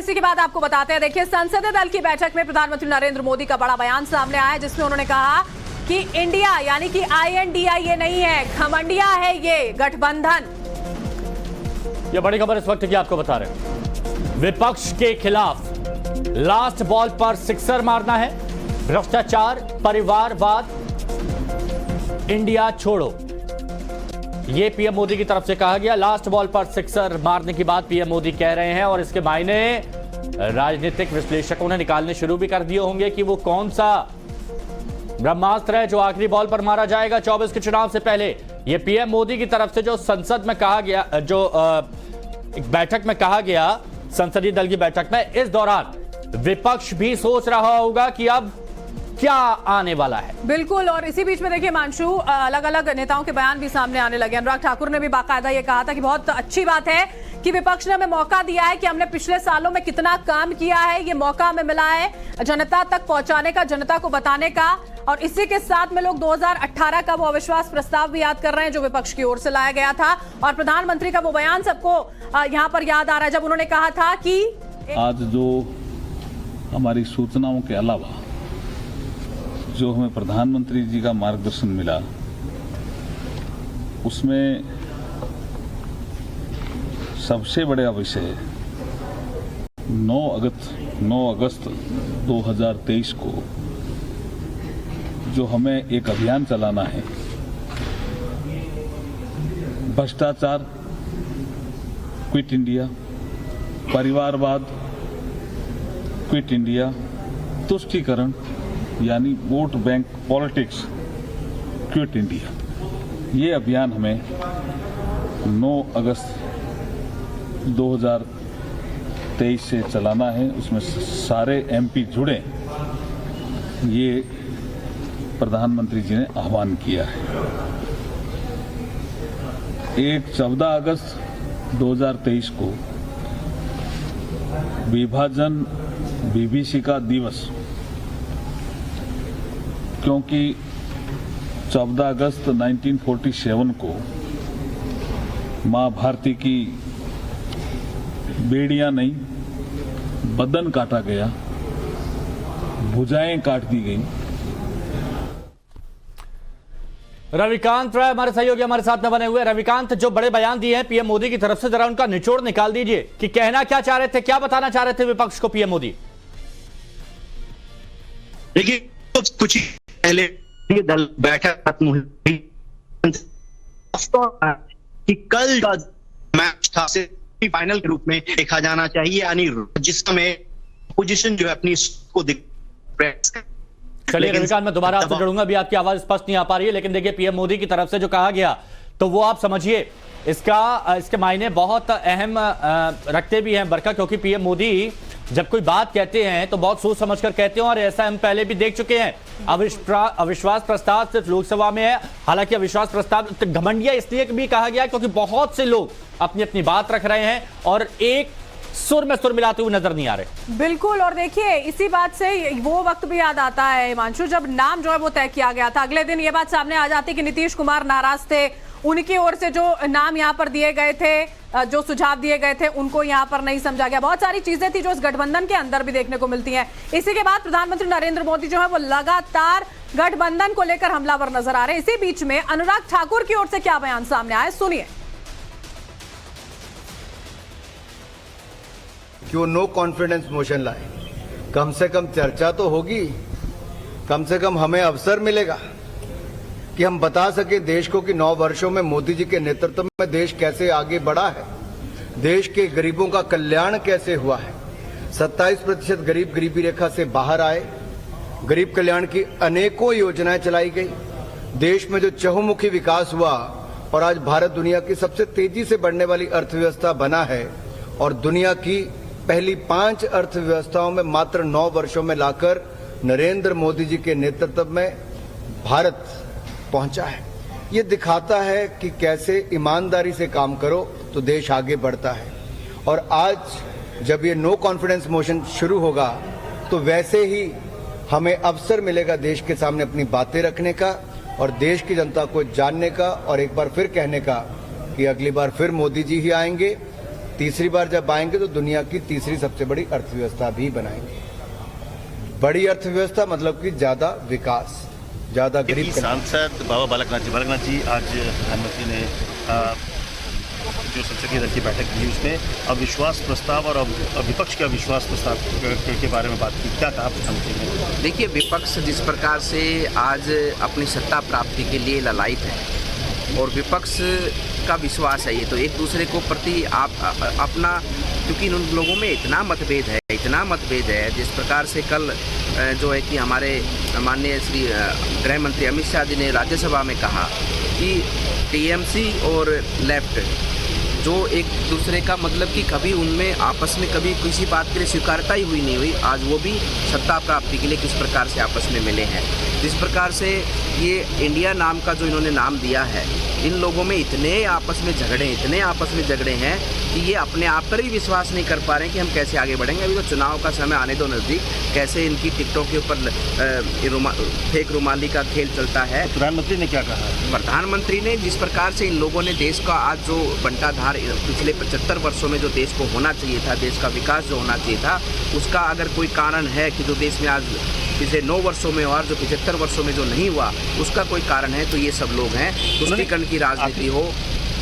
इसी के बाद आपको बताते हैं, देखिए संसदीय दल की बैठक में प्रधानमंत्री नरेंद्र मोदी का बड़ा बयान सामने आया, जिसमें उन्होंने कहा कि इंडिया यानी कि INDIA नहीं है, घमंडिया है ये गठबंधन। ये बड़ी खबर इस वक्त की आपको बता रहे हैं। विपक्ष के खिलाफ लास्ट बॉल पर सिक्सर मारना है, भ्रष्टाचार, परिवारवाद, इंडिया छोड़ो, ये पीएम मोदी की तरफ से कहा गया। लास्ट बॉल पर सिक्सर मारने की बात पीएम मोदी कह रहे हैं और इसके मायने राजनीतिक विश्लेषकों ने निकालने शुरू भी कर दिए होंगे कि वो कौन सा ब्रह्मास्त्र है जो आखिरी बॉल पर मारा जाएगा 24 के चुनाव से पहले। ये पीएम मोदी की तरफ से जो संसद में कहा गया, जो एक बैठक में कहा गया, संसदीय दल की बैठक में, इस दौरान विपक्ष भी सोच रहा होगा कि अब क्या आने वाला है। बिल्कुल, और इसी बीच में देखिए हिमांशु, अलग अलग नेताओं के बयान भी सामने आने लगे। अनुराग ठाकुर ने भी बाकायदा ये कहा था कि बहुत अच्छी बात है कि विपक्ष ने हमें मौका दिया है कि हमने पिछले सालों में कितना काम किया है, ये मौका हमें मिला है जनता तक पहुंचाने का, जनता को बताने का। और इसी के साथ में लोग 2018 का वो अविश्वास प्रस्ताव भी याद कर रहे हैं जो विपक्ष की ओर से लाया गया था, और प्रधानमंत्री का वो बयान सबको यहाँ पर याद आ रहा है जब उन्होंने कहा था कि आज जो हमारी सूचनाओं के अलावा जो हमें प्रधानमंत्री जी का मार्गदर्शन मिला, उसमें सबसे बड़ा विषय 9 अगस्त 2023 को जो हमें एक अभियान चलाना है, भ्रष्टाचार क्विट इंडिया, परिवारवाद क्विट इंडिया, तुष्टीकरण यानी vote bank politics quit India, ये अभियान हमें 9 अगस्त 2023 से चलाना है। उसमें सारे MP जुड़े, ये प्रधानमंत्री जी ने आह्वान किया है। एक 14 अगस्त 2023 को विभाजन विभीषिका दिवस, क्योंकि 14 अगस्त 1947 को मां भारती की बेड़ियां नहीं, बदन काटा गया, भुजाएं काट दी गई। रविकांत राय हमारे सहयोगी हमारे साथ में बने हुए। रविकांत, जो बड़े बयान दिए हैं पीएम मोदी की तरफ से, जरा उनका निचोड़ निकाल दीजिए कि कहना क्या चाह रहे थे, क्या बताना चाह रहे थे विपक्ष को पीएम मोदी। देखिए, कुछ पहले दल बैठक खत्म हुई कि कल का मैच था फाइनल के रूप में देखा जाना चाहिए, यानी जिसमें पोजीशन जो है अपनी को चलिए रविकांत, मैं दोबारा आपसे जुड़ूंगा, अभी आपकी आवाज स्पष्ट नहीं आ पा रही है, लेकिन देखिए पीएम मोदी की तरफ से जो कहा गया, तो वो आप समझिए इसके मायने बहुत अहम रखते भी हैं बरका, क्योंकि पीएम मोदी जब कोई बात कहते हैं तो बहुत सोच समझकर कहते हैं, और ऐसा हम पहले भी देख चुके हैं। अविश्वास प्रस्ताव सिर्फ लोकसभा में है, हालांकि अविश्वास प्रस्ताव घमंडिया इसलिए भी कहा गया क्योंकि बहुत से लोग अपनी अपनी बात रख रहे हैं और एक सुर में सुर मिलाते हुए नजर नहीं आ रहे। बिल्कुल, और देखिए इसी बात से वो वक्त भी याद आता है हिमांशु, जब नाम जो है वो तय किया गया था, अगले दिन ये बात सामने आ जाती कि नीतीश कुमार नाराज थे, उनकी ओर से जो नाम यहाँ पर दिए गए थे, जो सुझाव दिए गए थे, उनको यहाँ पर नहीं समझा गया। बहुत सारी चीजें थी जो इस गठबंधन के अंदर भी देखने को मिलती हैं। इसी के बाद प्रधानमंत्री नरेंद्र मोदी जो है वो लगातार गठबंधन को लेकर हमलावर नजर आ रहे हैं। इसी बीच में अनुराग ठाकुर की ओर से क्या बयान सामने आया, सुनिए। क्यों नो कॉन्फिडेंस मोशन लाए, कम से कम चर्चा तो होगी, कम से कम हमें अवसर मिलेगा कि हम बता सके देश को कि 9 वर्षों में मोदी जी के नेतृत्व में देश कैसे आगे बढ़ा है, देश के गरीबों का कल्याण कैसे हुआ है। 27% गरीब गरीबी रेखा से बाहर आए, गरीब कल्याण की अनेकों योजनाएं चलाई गई, देश में जो चहुमुखी विकास हुआ और आज भारत दुनिया की सबसे तेजी से बढ़ने वाली अर्थव्यवस्था बना है, और दुनिया की पहली 5 अर्थव्यवस्थाओं में मात्र 9 वर्षों में लाकर नरेंद्र मोदी जी के नेतृत्व में भारत पहुंचा है। ये दिखाता है कि कैसे ईमानदारी से काम करो तो देश आगे बढ़ता है। और आज जब ये नो कॉन्फिडेंस मोशन शुरू होगा तो वैसे ही हमें अवसर मिलेगा देश के सामने अपनी बातें रखने का और देश की जनता को जानने का, और एक बार फिर कहने का कि अगली बार फिर मोदी जी ही आएंगे, तीसरी बार जब आएंगे तो दुनिया की तीसरी सबसे बड़ी अर्थव्यवस्था भी बनाएंगे। बड़ी अर्थव्यवस्था मतलब कि ज्यादा विकास, ज्यादा गरीब सांसद बाबा बालकनाथ जी आज प्रधानमंत्री ने जो संसद की रखी बैठक की उसमें अविश्वास प्रस्ताव और विपक्ष के अविश्वास प्रस्ताव के बारे में बात की, क्या कहा प्रधानमंत्री ने? देखिए, विपक्ष जिस प्रकार से आज अपनी सत्ता प्राप्ति के लिए ललायत है और विपक्ष का विश्वास है, ये तो एक दूसरे को प्रति अपना, क्योंकि उन लोगों में इतना मतभेद है जिस प्रकार से कल जो है कि हमारे माननीय श्री गृह मंत्री अमित शाह जी ने राज्यसभा में कहा कि टीएमसी और लेफ्ट जो एक दूसरे का मतलब कि कभी उनमें आपस में कभी किसी बात के लिए स्वीकारता ही हुई नहीं हुई, आज वो भी सत्ता प्राप्ति के लिए किस प्रकार से आपस में मिले हैं। जिस प्रकार से ये इंडिया नाम का जो इन्होंने नाम दिया है, इन लोगों में इतने आपस में झगड़े हैं कि ये अपने आप पर ही विश्वास नहीं कर पा रहे हैं कि हम कैसे आगे बढ़ेंगे। अभी तो चुनाव का समय आने दो नज़दीक, कैसे इनकी टिकटों के ऊपर फेक रुमाली का खेल चलता है। प्रधानमंत्री ने क्या कहा? प्रधानमंत्री ने जिस प्रकार से इन लोगों ने देश का आज जो बंटाधार पिछले 75 वर्षों में जो देश को होना चाहिए था, देश का विकास जो होना चाहिए था, उसका अगर कोई कारण है कि जो देश में आज पिछले 9 वर्षों में और जो 75 वर्षों में जो नहीं हुआ, उसका कोई कारण है तो ये सब लोग हैं। तुष्टीकरण की राजनीति हो,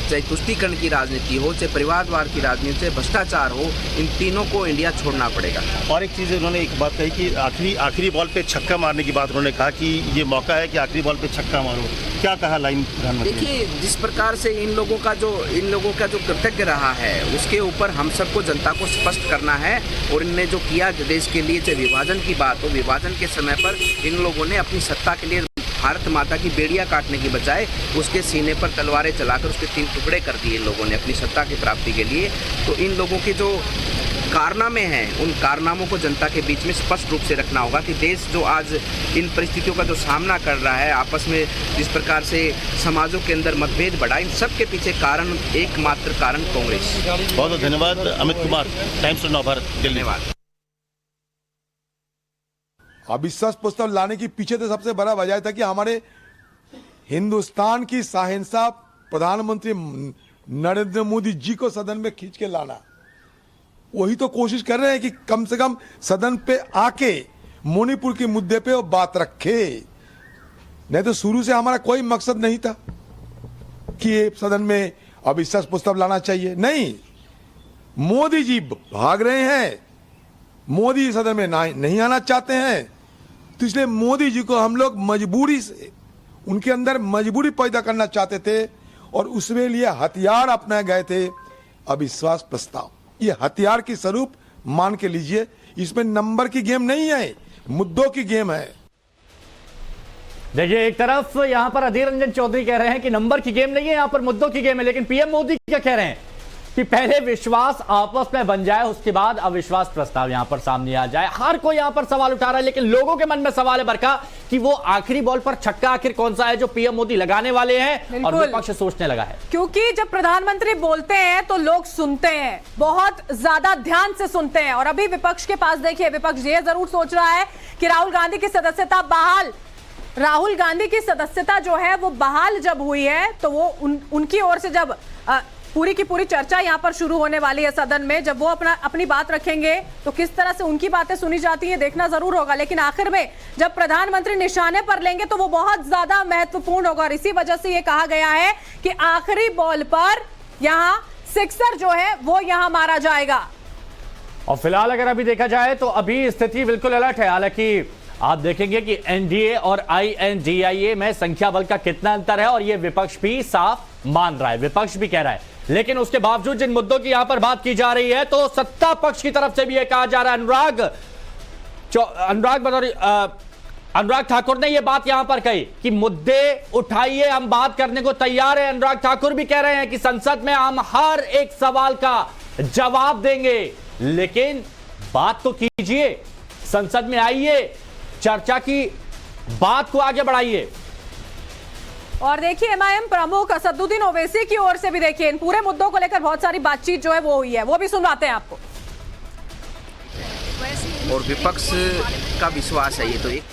चाहे तुष्टीकरण की राजनीति हो, चाहे परिवारवाद की राजनीति, चाहे भ्रष्टाचार हो, इन तीनों को इंडिया छोड़ना पड़ेगा। और एक चीज़ उन्होंने एक बात कही कि आखिरी बॉल पे छक्का मारने की बात उन्होंने कहा कि ये मौका है कि आखिरी बॉल पे छक्का मारो। क्या कहा लाइन प्रधानमंत्री? देखिए, जिस प्रकार से इन लोगों का जो कृतज्ञ रहा है, उसके ऊपर हम सबको जनता को स्पष्ट करना है। और इनने जो किया देश के लिए, चाहे विभाजन की बात हो, विभाजन के समय पर इन लोगों ने अपनी सत्ता के लिए भारत माता की बेड़ियां काटने की बजाय उसके सीने पर तलवारें चलाकर उसके 3 टुकड़े कर दिए इन लोगों ने अपनी सत्ता की प्राप्ति के लिए। तो इन लोगों के जो कारनामे हैं, उन कारनामों को जनता के बीच में स्पष्ट रूप से रखना होगा कि देश जो आज इन परिस्थितियों का जो सामना कर रहा है, आपस में जिस प्रकार से समाजों के अंदर मतभेद बढ़ा, इन सब के पीछे कारण, एकमात्र कारण कांग्रेस। बहुत बहुत धन्यवाद अमित कुमार, टाइम्स ऑफ नवभारत, धन्यवाद। अविश्वास प्रस्ताव लाने के पीछे तो सबसे बड़ा वजह था कि हमारे हिंदुस्तान की शहंशाह प्रधानमंत्री नरेंद्र मोदी जी को सदन में खींच के लाना। वही तो कोशिश कर रहे हैं कि कम से कम सदन पे आके मणिपुर के मुद्दे पे वो बात रखे। नहीं तो शुरू से हमारा कोई मकसद नहीं था कि सदन में अविश्वास प्रस्ताव लाना चाहिए। नहीं, मोदी जी भाग रहे हैं, मोदी सदन में नहीं आना चाहते हैं, तो इसलिए मोदी जी को हम लोग मजबूरी से, उनके अंदर मजबूरी पैदा करना चाहते थे और उसके लिए हथियार अपनाए गए थे अविश्वास प्रस्ताव। ये हथियार की स्वरूप मान के लीजिए, इसमें नंबर की गेम नहीं है, मुद्दों की गेम है। देखिए, एक तरफ यहां पर अधीर रंजन चौधरी कह रहे हैं कि नंबर की गेम नहीं है, यहां पर मुद्दों की गेम है, लेकिन पीएम मोदी क्या कह रहे हैं कि पहले विश्वास आपस में बन जाए, उसके बाद अविश्वास प्रस्ताव यहां पर सामने आ जाए। हर कोई यहां पर सवाल उठा रहा है, लेकिन लोगों के मन में सवाल है बरका कि वो आखिरी बॉल पर छक्का आखिर कौन सा है जो पीएम मोदी लगाने वाले हैं, और विपक्ष सोचने लगा है। क्योंकि जब प्रधानमंत्री बोलते हैं तो लोग सुनते हैं, बहुत ज्यादा ध्यान से सुनते हैं। और अभी विपक्ष के पास देखिए, विपक्ष ये जरूर सोच रहा है कि राहुल गांधी की सदस्यता बहाल, राहुल गांधी की सदस्यता जो है वो बहाल जब हुई है, तो वो उनकी ओर से जब पूरी की पूरी चर्चा यहां पर शुरू होने वाली है सदन में, जब वो अपनी बात रखेंगे तो किस तरह से उनकी बातें सुनी जाती है देखना जरूर होगा। लेकिन आखिर में जब प्रधानमंत्री निशाने पर लेंगे तो वो बहुत ज्यादा महत्वपूर्ण होगा। और इसी वजह से ये कहा गया है कि आखिरी बॉल पर यहां सिक्सर जो है वो यहां मारा जाएगा। और फिलहाल अगर अभी देखा जाए तो अभी स्थिति बिल्कुल अलर्ट है। हालांकि आप देखेंगे कि एनडीए और आईएनडीआईए में संख्या बल का कितना अंतर है, और यह विपक्ष भी साफ मान रहा है, विपक्ष भी कह रहा है। लेकिन उसके बावजूद जिन मुद्दों की यहां पर बात की जा रही है, तो सत्ता पक्ष की तरफ से भी यह कहा जा रहा है, अनुराग ठाकुर ने यह बात यहां पर कही कि मुद्दे उठाइए, हम बात करने को तैयार हैं। अनुराग ठाकुर भी कह रहे हैं कि संसद में हम हर एक सवाल का जवाब देंगे, लेकिन बात तो कीजिए, संसद में आइए, चर्चा की बात को आगे बढ़ाइए। और देखिए, एमआईएम प्रमुख असदुद्दीन ओवैसी की ओर से भी देखिए इन पूरे मुद्दों को लेकर बहुत सारी बातचीत जो है वो हुई है, वो भी सुनवाते हैं आपको। और विपक्ष का विश्वास है, ये तो एक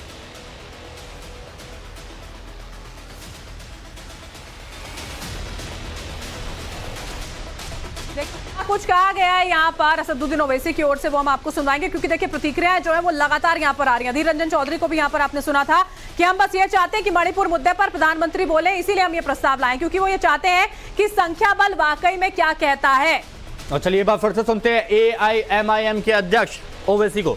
कुछ कुछ कहा गया है यहाँ पर असदुद्दीन ओवैसी की ओर से, वो हम आपको सुनाएंगे, क्योंकि देखिए प्रतिक्रियाएं जो है वो लगातार यहाँ पर आ रही हैं। अधीर रंजन चौधरी को भी यहाँ पर आपने सुना था कि हम बस ये चाहते हैं कि मणिपुर मुद्दे पर प्रधानमंत्री बोले, इसीलिए हम ये प्रस्ताव लाए, क्योंकि वो ये चाहते हैं कि संख्या बल वाकई में क्या कहता है। और चलिए बात फिर से सुनते हैं AIMIM के अध्यक्ष ओवैसी को।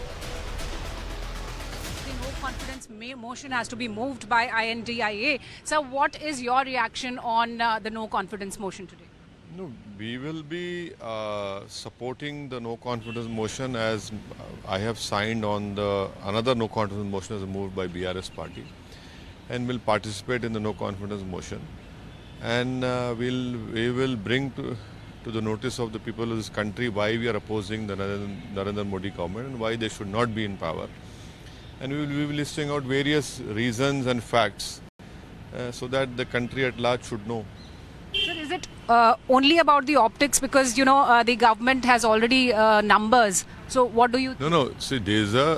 Motion has to be moved by INDIA. So what is your reaction on the no confidence motion today? No, we will be supporting the no confidence motion, as I have signed on the another no confidence motion as moved by BRS party, and will participate in the no confidence motion, and we will bring to the notice of the people of this country why we are opposing the Narendra Modi government and why they should not be in power. And we will be listing out various reasons and facts so that the country at large should know. Sir, is it only about the optics, because you know the government has already numbers? So what do you? No. See, there is a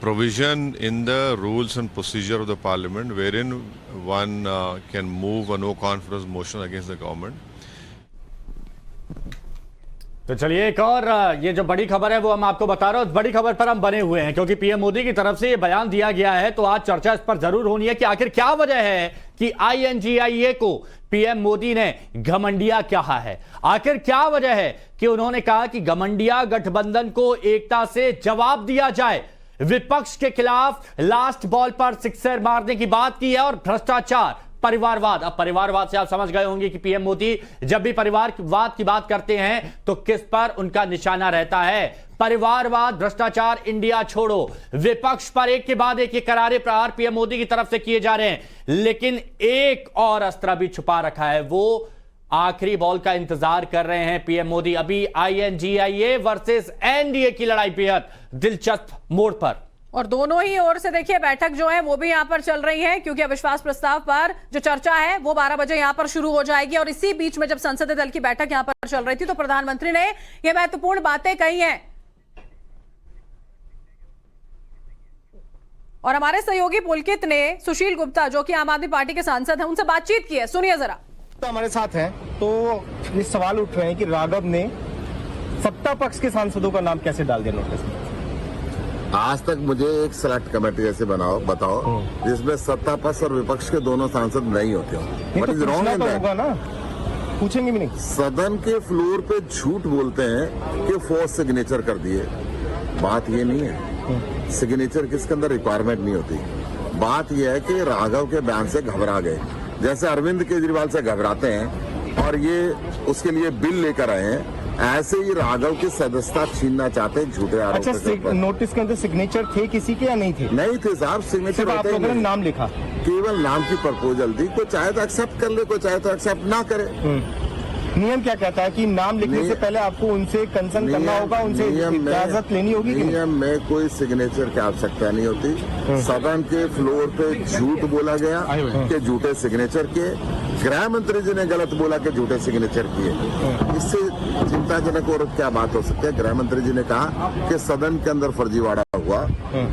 provision in the rules and procedure of the parliament wherein one can move a no confidence motion against the government. तो चलिए एक और ये जो बड़ी खबर है वो हम आपको बता रहे हैं। बड़ी खबर पर हम बने हुए हैं क्योंकि पीएम मोदी की तरफ से ये बयान दिया गया है, तो आज चर्चा इस पर जरूर होनी है कि आखिर क्या वजह है कि INDIA को पीएम मोदी ने घमंडिया कहा है। आखिर क्या वजह है कि उन्होंने कहा कि घमंडिया गठबंधन को एकता से जवाब दिया जाए, विपक्ष के खिलाफ लास्ट बॉल पर सिक्सर मारने की बात की है और भ्रष्टाचार, परिवारवाद। अब परिवारवाद से आप समझ गए होंगे कि पीएम मोदी जब भी परिवारवाद की बात करते हैं तो किस पर उनका निशाना रहता है। परिवारवाद, भ्रष्टाचार, इंडिया छोड़ो, विपक्ष पर एक के बाद एक ये करारे प्रहार पीएम मोदी की तरफ से किए जा रहे हैं, लेकिन एक और अस्त्र भी छुपा रखा है। वो आखिरी बॉल का इंतजार कर रहे हैं पीएम मोदी। अभी INDIA वर्सेस NDA की लड़ाई बेहद दिलचस्प मोड़ पर, और दोनों ही ओर से देखिए बैठक जो है वो भी यहां पर चल रही है, क्योंकि अविश्वास प्रस्ताव पर जो चर्चा है वो 12 बजे यहां पर शुरू हो जाएगी। और इसी बीच में जब संसदीय दल की बैठक यहां पर चल रही थी तो प्रधानमंत्री ने ये महत्वपूर्ण बातें कही हैं। और हमारे सहयोगी पुलकित ने सुशील गुप्ता, जो कि आम आदमी पार्टी के सांसद हैं, उनसे बातचीत की है, सुनिए जरा। तो हमारे साथ हैं, तो ये सवाल उठ रहे हैं कि राघव ने सत्ता पक्ष के सांसदों का नाम कैसे डाल दिया नोटिस में। आज तक मुझे एक सेलेक्ट कमेटी ऐसे बताओ जिसमें सत्ता पक्ष और विपक्ष के दोनों सांसद नहीं होते हो। तो होगा ना, पूछेंगे भी नहीं। सदन के फ्लोर पे झूठ बोलते हैं कि फोर्स सिग्नेचर कर दिए, बात ये नहीं है। सिग्नेचर किसके अंदर रिक्वायरमेंट नहीं होती। बात यह है कि राघव के बयान से घबरा गए, जैसे अरविंद केजरीवाल से घबराते हैं और ये उसके लिए बिल लेकर आए हैं, ऐसे ही राघव की सदस्यता छीनना चाहते हैं झूठे आरोप। अच्छा, नोटिस के अंदर सिग्नेचर थे किसी के या नहीं थे? नहीं थे साहब, सिग्नेचर आप लोगों ने नाम लिखा, केवल नाम की प्रपोजल दी। कोई चाहे तो एक्सेप्ट कर ले, कोई चाहे तो एक्सेप्ट ना करे। नियम क्या कहता है कि नाम लिखने से पहले आपको उनसे कंसर्न करना होगा, उनसे इजाजत लेनी होगी? नियम में कोई सिग्नेचर की आवश्यकता नहीं होती। सदन के फ्लोर पे झूठ बोला गया कि झूठे सिग्नेचर किए, गृह मंत्री जी ने गलत बोला कि झूठे सिग्नेचर किए। इससे चिंताजनक और क्या बात हो सकती है। गृह मंत्री जी ने कहा कि सदन के अंदर फर्जीवाड़ा हुआ,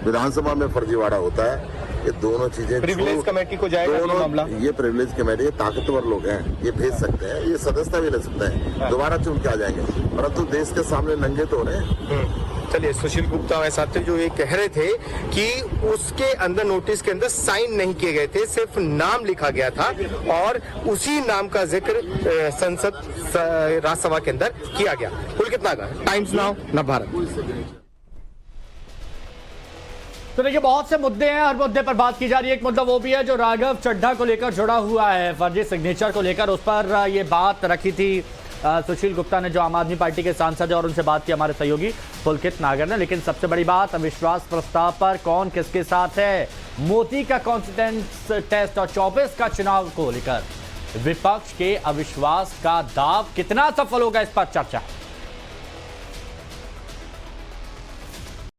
विधानसभा में फर्जीवाड़ा होता है। ये दोनों चीजें प्रिविलेज कमेटी को जाएगा ये मामला। ये प्रिविलेज कमेटी, ये ताकतवर लोग हैं, ये भेज सकते हैं, ये सदस्यता भी ले सकते हैं, दोबारा चुन के आ जाएंगे, परंतु देश के सामने नंगे तो हो रहे हैं। चलिए, सुशील गुप्ता हमारे साथ थे, जो ये कह रहे थे कि उसके अंदर नोटिस के अंदर साइन नहीं किए गए थे, सिर्फ नाम लिखा गया था और उसी नाम का जिक्र संसद राज्यसभा के अंदर किया गया। पुलकित नागर, टाइम्स नाउ, नवभारत। तो देखिए बहुत से मुद्दे हैं, हर मुद्दे पर बात की जा रही है। एक मुद्दा वो भी है जो राघव चड्ढा को लेकर जुड़ा हुआ है, फर्जी सिग्नेचर को लेकर, उस पर ये बात रखी थी सुशील गुप्ता ने, जो आम आदमी पार्टी के सांसद है, और उनसे बात की हमारे सहयोगी पुलकित नागर ने। लेकिन सबसे बड़ी बात, अविश्वास प्रस्ताव पर कौन किसके साथ है, मोदी का कॉन्फिडेंस टेस्ट और 24 का चुनाव को लेकर विपक्ष के अविश्वास का दाव कितना सफल होगा, इस पर चर्चा।